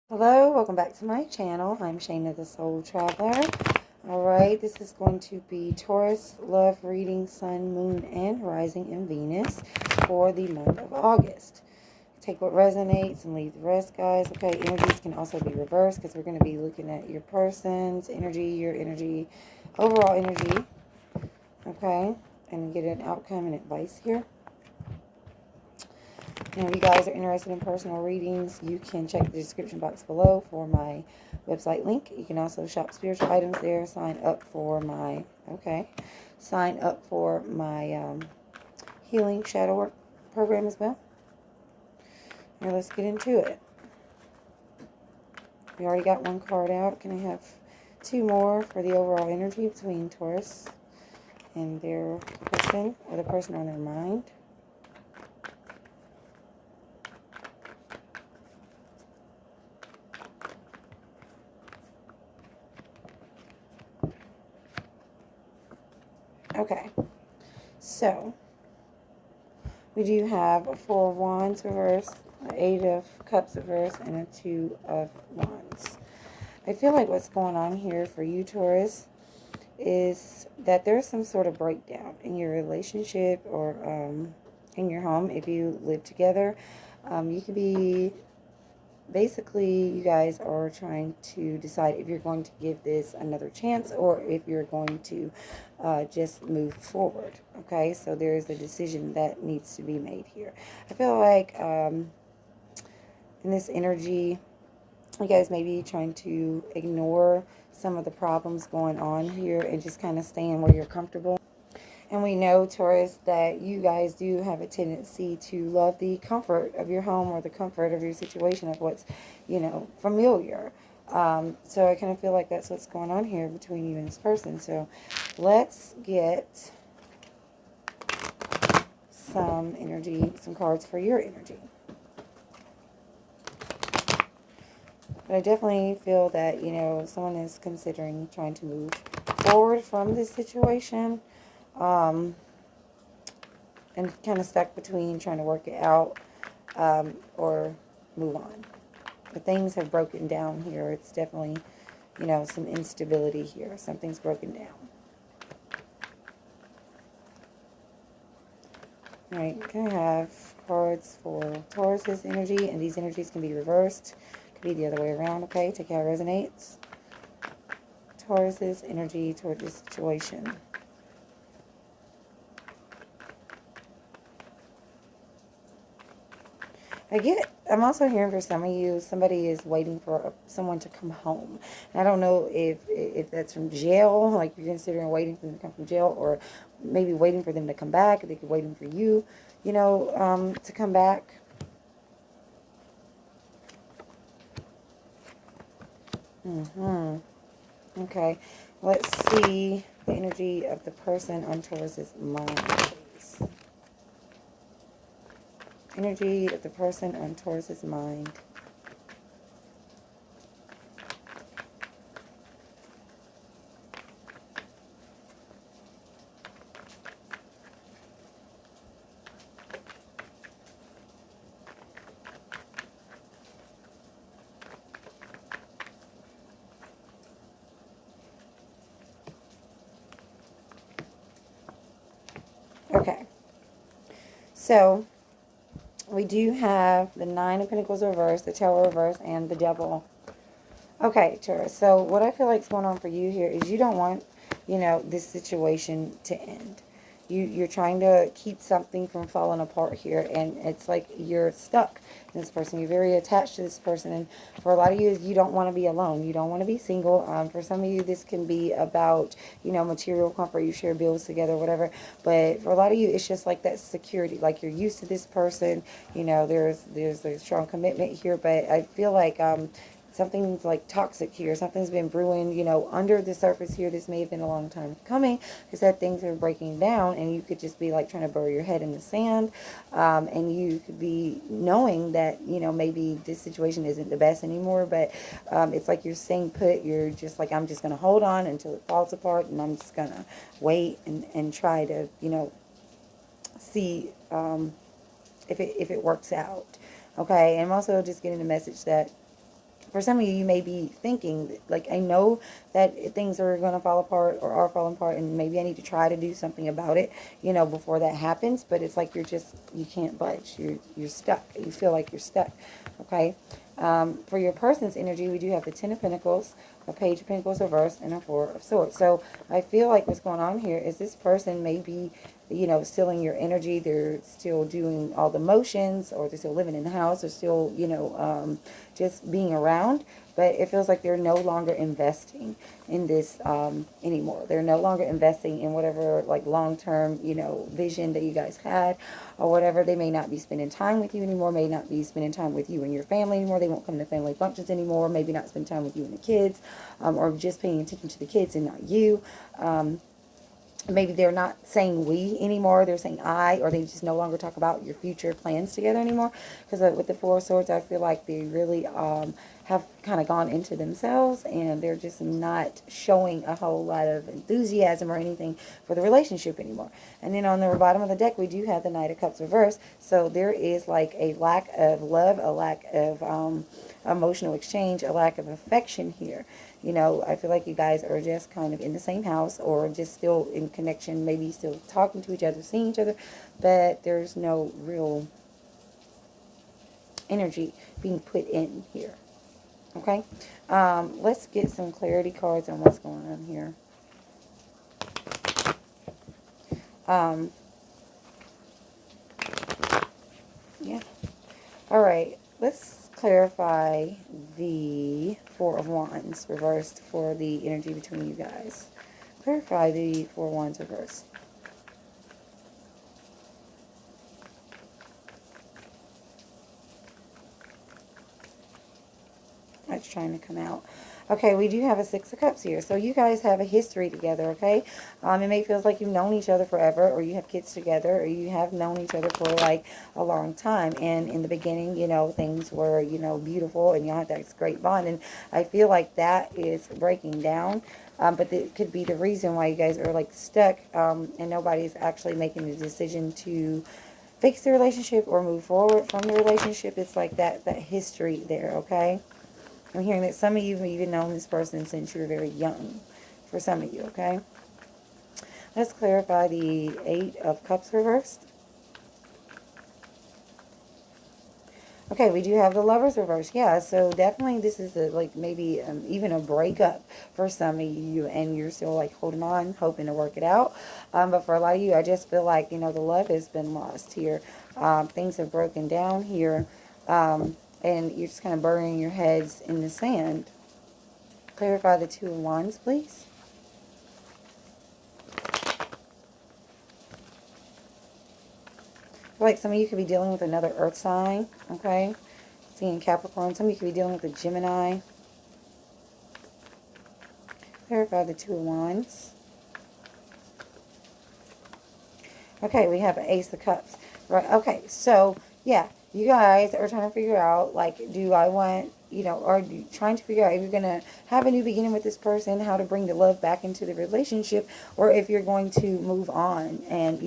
Hello, welcome back to my channel. I'm Shayna the Soul Traveler. Alright, this is going to be Taurus love reading Sun, Moon, and Rising in Venus for the month of August. Take what resonates and leave the rest, guys. Okay, energies can also be reversed because we're going to be looking at your person's energy, your energy, overall energy. Okay, and get an outcome and advice here. And if you guys are interested in personal readings, you can check the description box below for my website link. You can also shop spiritual items there. Sign up for my, healing shadow work program as well. Now let's get into it. We already got one card out. Can I have two more for the overall energy between Taurus and their person, or the person on their mind? Okay, so we do have a Four of Wands reverse, an Eight of Cups reverse, and a Two of Wands. I feel like what's going on here for you, Taurus, is that there's some sort of breakdown in your relationship or in your home. If you live together, you could be, basically, you guys are trying to decide if you're going to give this another chance or if you're going to just move forward. Okay, so there is a decision that needs to be made here. I feel like in this energy, you guys may be trying to ignore some of the problems going on here and just kind of staying where you're comfortable. And we know, Taurus, that you guys do have a tendency to love the comfort of your home or the comfort of your situation, of what's, familiar. So I kind of feel like that's what's going on here between you and this person. So let's get some energy, some cards for your energy. But I definitely feel that, someone is considering trying to move forward from this situation. And kind of stuck between trying to work it out or move on. But things have broken down here. It's definitely, some instability here. Something's broken down. All right, can I have cards for Taurus's energy? And these energies can be reversed. Could be the other way around, okay? Take how it resonates. Taurus's energy toward this situation. I'm also hearing for some of you, somebody is waiting for someone to come home. And I don't know if that's from jail, like you're considering waiting for them to come from jail, or maybe waiting for them to come back. They could be waiting for you, to come back. Okay, let's see the energy of the person on Taurus's mind, please. Energy of the person on Taurus's mind. Okay, so we do have the Nine of Pentacles reversed, the Tower reversed, and the Devil. Okay, Taurus, so what I feel like is going on for you here is you don't want, this situation to end. You're trying to keep something from falling apart here, and it's like you're stuck in this person. You're very attached to this person, and for a lot of you, you don't want to be alone. You don't want to be single. For some of you, this can be about, material comfort. You share bills together, whatever. But for a lot of you, it's just like that security. Like you're used to this person. There's a strong commitment here, but I feel like something's like toxic here. Something's been brewing, under the surface here. This may have been a long time coming, because that things are breaking down, and you could just be like trying to bury your head in the sand, and you could be knowing that, maybe this situation isn't the best anymore, but it's like you're staying put. You're just like, I'm just going to hold on until it falls apart, and I'm just going to wait and try to, see if it works out. Okay, and I'm also just getting the message that For some of you, you may be thinking, like, I know that things are going to fall apart or are falling apart, and maybe I need to try to do something about it, before that happens. But it's like you can't budge. You're stuck. You feel like you're stuck. Okay. For your person's energy, we do have the Ten of Pentacles, a Page of Pentacles reversed, and a Four of Swords. So I feel like what's going on here is this person may be, still in your energy. They're still doing all the motions, or they're still living in the house, or still, just being around. But it feels like they're no longer investing in this anymore. They're no longer investing in whatever, like, long-term, vision that you guys had or whatever. They may not be spending time with you anymore, may not be spending time with you and your family anymore. They won't come to family functions anymore, maybe not spend time with you and the kids, or just paying attention to the kids and not you. Maybe they're not saying we anymore, they're saying I, or they just no longer talk about your future plans together anymore. Because with the Four of Swords, I feel like they really have kind of gone into themselves, and they're just not showing a whole lot of enthusiasm or anything for the relationship anymore. And then on the bottom of the deck, we do have the Knight of Cups reversed. So there is like a lack of love, a lack of emotional exchange, a lack of affection here. I feel like you guys are just kind of in the same house, or just still in connection, maybe still talking to each other, seeing each other, but there's no real energy being put in here. Okay? Let's get some clarity cards on what's going on here. Yeah. All right. Let's clarify the Four of Wands reversed for the energy between you guys. Clarify the Four of Wands reversed. That's trying to come out. Okay, we do have a Six of Cups here. So you guys have a history together, okay? It may feel like you've known each other forever, or you have kids together, or you have known each other for like a long time. And in the beginning, things were, beautiful, and you had that great bond. And I feel like that is breaking down. But it could be the reason why you guys are like stuck, and nobody's actually making the decision to fix the relationship or move forward from the relationship. It's like that history there, okay? I'm hearing that some of you have even known this person since you were very young, for some of you, okay? Let's clarify the Eight of Cups reversed. Okay, we do have the Lovers reversed. Yeah, so definitely this is maybe even a breakup for some of you, and you're still like holding on, hoping to work it out. But for a lot of you, I just feel like, the love has been lost here. Things have broken down here. And you're just kind of burying your heads in the sand. Clarify the Two of Wands, please. I feel like some of you could be dealing with another earth sign, okay? Seeing Capricorn. Some of you could be dealing with a Gemini. Clarify the Two of Wands. Okay, we have an Ace of Cups. Right, okay, so, yeah, you guys are trying to figure out, like, do I want, or trying to figure out if you're going to have a new beginning with this person, how to bring the love back into the relationship, or if you're going to move on and,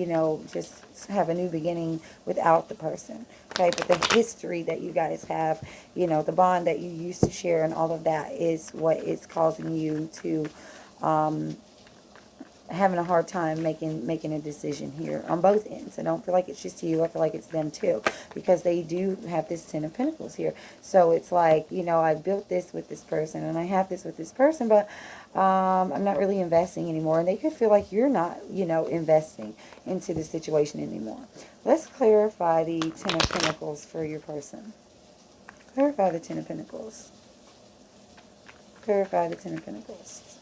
just have a new beginning without the person. Okay, but the history that you guys have, the bond that you used to share and all of that is what is causing you to, having a hard time making a decision here on both ends. I don't feel like it's just you. I feel like it's them too, because they do have this Ten of Pentacles here. So it's like, I built this with this person, and I have this with this person, but I'm not really investing anymore. And they could feel like you're not, investing into the situation anymore. Let's clarify the Ten of Pentacles for your person. Clarify the Ten of Pentacles. Clarify the Ten of Pentacles.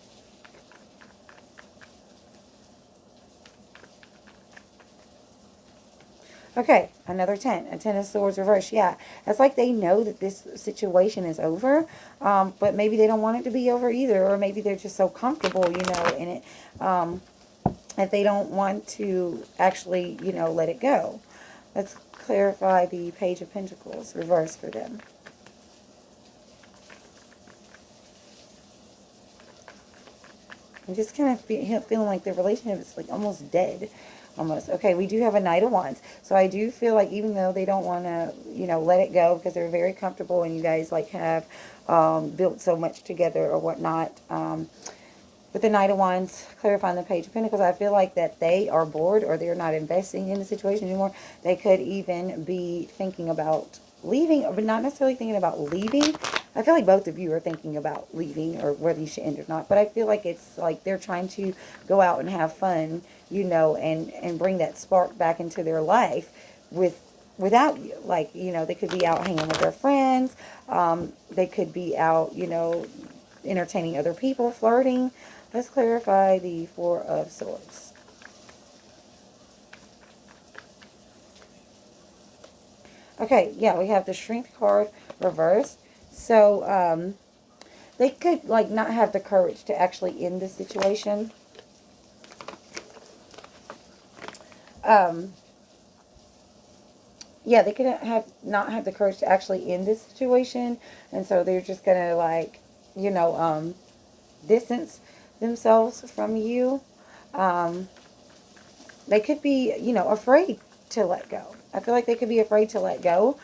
Okay, another 10. A 10 of Swords reverse. Yeah, it's like they know that this situation is over, but maybe they don't want it to be over either, or maybe they're just so comfortable, in it, that they don't want to actually, let it go. Let's clarify the Page of Pentacles reverse for them. I'm just kind of feeling like the relationship is like almost dead. almost. Okay, we do have a Knight of Wands. So I do feel like even though they don't want to, you know, let it go because they're very comfortable and you guys like have built so much together or whatnot. With the Knight of Wands, clarifying the Page of Pentacles, I feel like that they are bored or they're not investing in the situation anymore. They could even be thinking about leaving, but not necessarily thinking about leaving. I feel like both of you are thinking about leaving or whether you should end or not. But I feel like it's like they're trying to go out and have fun, you know, and bring that spark back into their life without you. Like, you know, they could be out hanging with their friends. They could be out, you know, entertaining other people, flirting. Let's clarify the Four of Swords. Okay, yeah, we have the Strength card reversed. So, they could, like, not have the courage to actually end the situation. Yeah, they could not have the courage to actually end this situation. And so they're just going to, like, you know, distance themselves from you. They could be, you know, afraid to let go. I feel like they could be afraid to let go,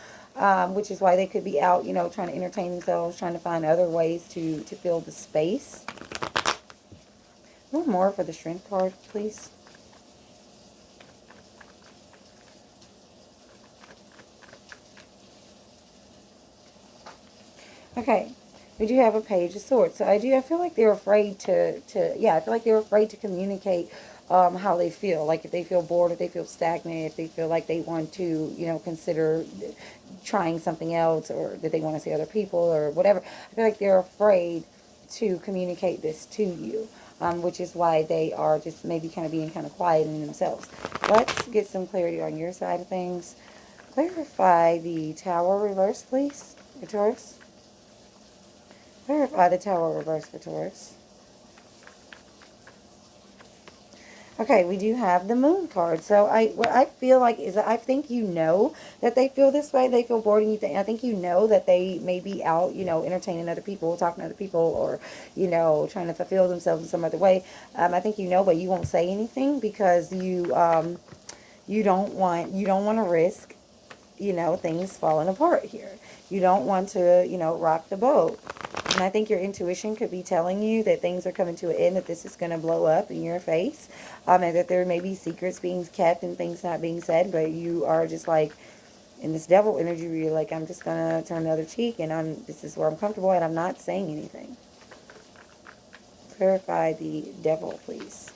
which is why they could be out, you know, trying to entertain themselves, trying to find other ways to fill the space. One more for the Strength card, please. Okay, we do have a Page of Swords. So I feel like they're afraid I feel like they're afraid to communicate how they feel. Like if they feel bored, if they feel stagnant, if they feel like they want to, you know, consider trying something else, or that they want to see other people or whatever. I feel like they're afraid to communicate this to you, which is why they are just maybe kind of being kind of quiet in themselves. Let's get some clarity on your side of things. Clarify the Tower reverse, please, for Taurus. Clarify the Tower reverse for Taurus. Okay, we do have the Moon card. So what I feel like is that I think you know that they feel this way. They feel bored, and I think you know that they may be out, you know, entertaining other people, talking to other people, or, you know, trying to fulfill themselves in some other way. I think you know, but you won't say anything because you don't want to risk, you know, things falling apart here. You don't want to, you know, rock the boat. And I think your intuition could be telling you that things are coming to an end, that this is going to blow up in your face, and that there may be secrets being kept and things not being said, but you are just like in this devil energy where you're like, I'm just going to turn the other cheek, and this is where I'm comfortable, and I'm not saying anything. Clarify the devil, please.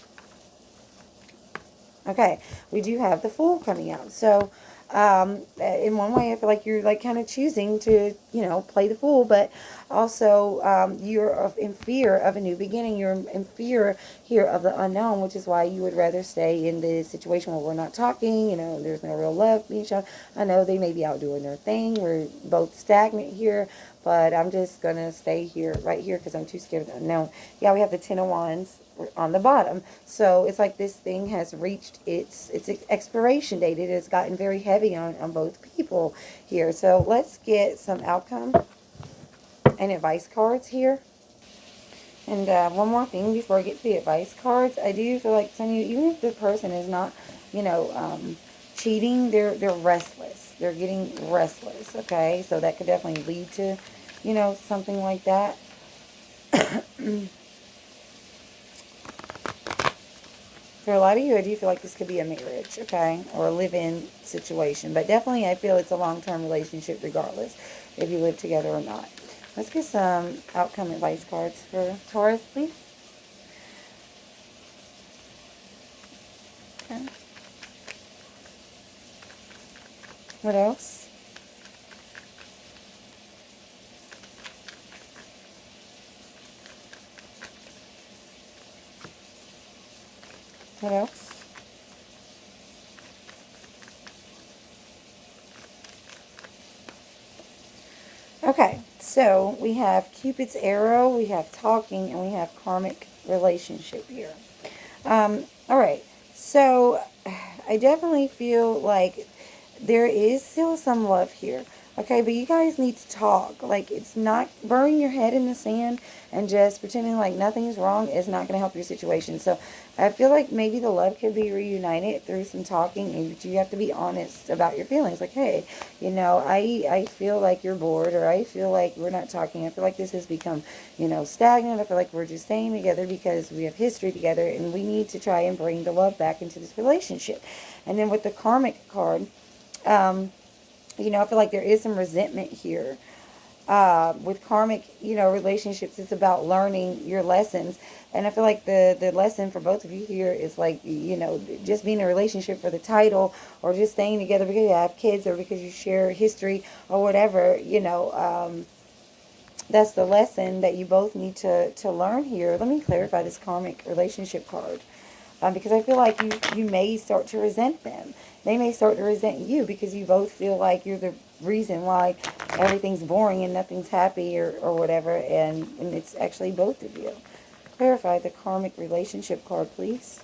Okay, we do have the Fool coming out. So, in one way, I feel like you're like kind of choosing to, you know, play the fool, but also you're in fear of a new beginning. You're in fear here of the unknown, which is why you would rather stay in the situation where we're not talking, you know, there's no real love being shown. I know they may be out doing their thing. We're both stagnant here, but I'm just going to stay here, right here, because I'm too scared of the unknown. Yeah, we have the Ten of Wands on the bottom. So it's like this thing has reached its expiration date. It has gotten very heavy on both people here. So let's get some outcome and advice cards here. And one more thing before I get to the advice cards. I do feel like some of you, even if the person is not, you know, cheating, they're restless. They're getting restless, okay? So that could definitely lead to, you know, something like that. For a lot of you, I do feel like this could be a marriage, okay, or a live-in situation. But definitely, I feel it's a long-term relationship regardless if you live together or not. Let's get some outcome advice cards for Taurus, please. Okay. What else? What else? Okay, so we have Cupid's arrow, we have talking, and we have karmic relationship here. All right, so I definitely feel like there is still some love here. Okay, but you guys need to talk. Like, it's not burying your head in the sand and just pretending like nothing's wrong is not going to help your situation. So, I feel like maybe the love could be reunited through some talking, and you have to be honest about your feelings. Like, hey, I feel like you're bored, or I feel like we're not talking. I feel like this has become, stagnant. I feel like we're just staying together because we have history together, and we need to try and bring the love back into this relationship. And then with the karmic card, um, I feel like there is some resentment here. With karmic, relationships, it's about learning your lessons. And I feel like the lesson for both of you here is like, just being in a relationship for the title, or just staying together because you have kids or because you share history or whatever, that's the lesson that you both need to learn here. Let me clarify this karmic relationship card. Because I feel like you may start to resent them. They may start to resent you because you both feel like you're the reason why everything's boring and nothing's happy, or whatever, and it's actually both of you. Clarify the karmic relationship card, please.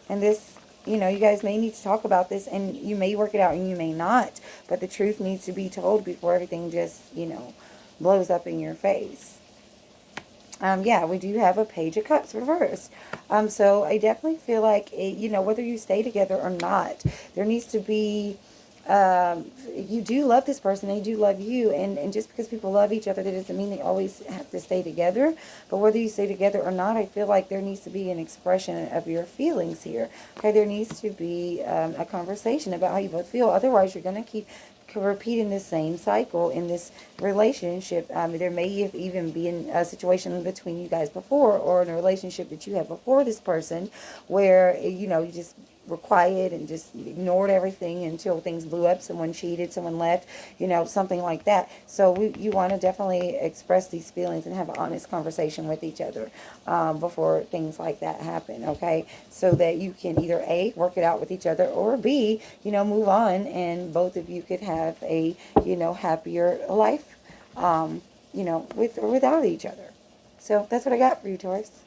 And this, you guys may need to talk about this, and you may work it out and you may not, but the truth needs to be told before everything just, blows up in your face. Yeah, we do have a Page of Cups reversed. So I definitely feel like, whether you stay together or not, there needs to be, you do love this person, they do love you, and just because people love each other, that doesn't mean they always have to stay together. But whether you stay together or not, I feel like there needs to be an expression of your feelings here. Okay, there needs to be a conversation about how you both feel. Otherwise, you're going to keep repeating the same cycle in this relationship. There may have even been a situation between you guys before, or in a relationship that you had before this person, where you just were quiet and just ignored everything until things blew up. Someone cheated, someone left, something like that. So you want to definitely express these feelings and have an honest conversation with each other before things like that happen, okay? So that you can either A, work it out with each other, or B, move on, and both of you could have a, happier life, with or without each other. So that's what I got for you, Taurus.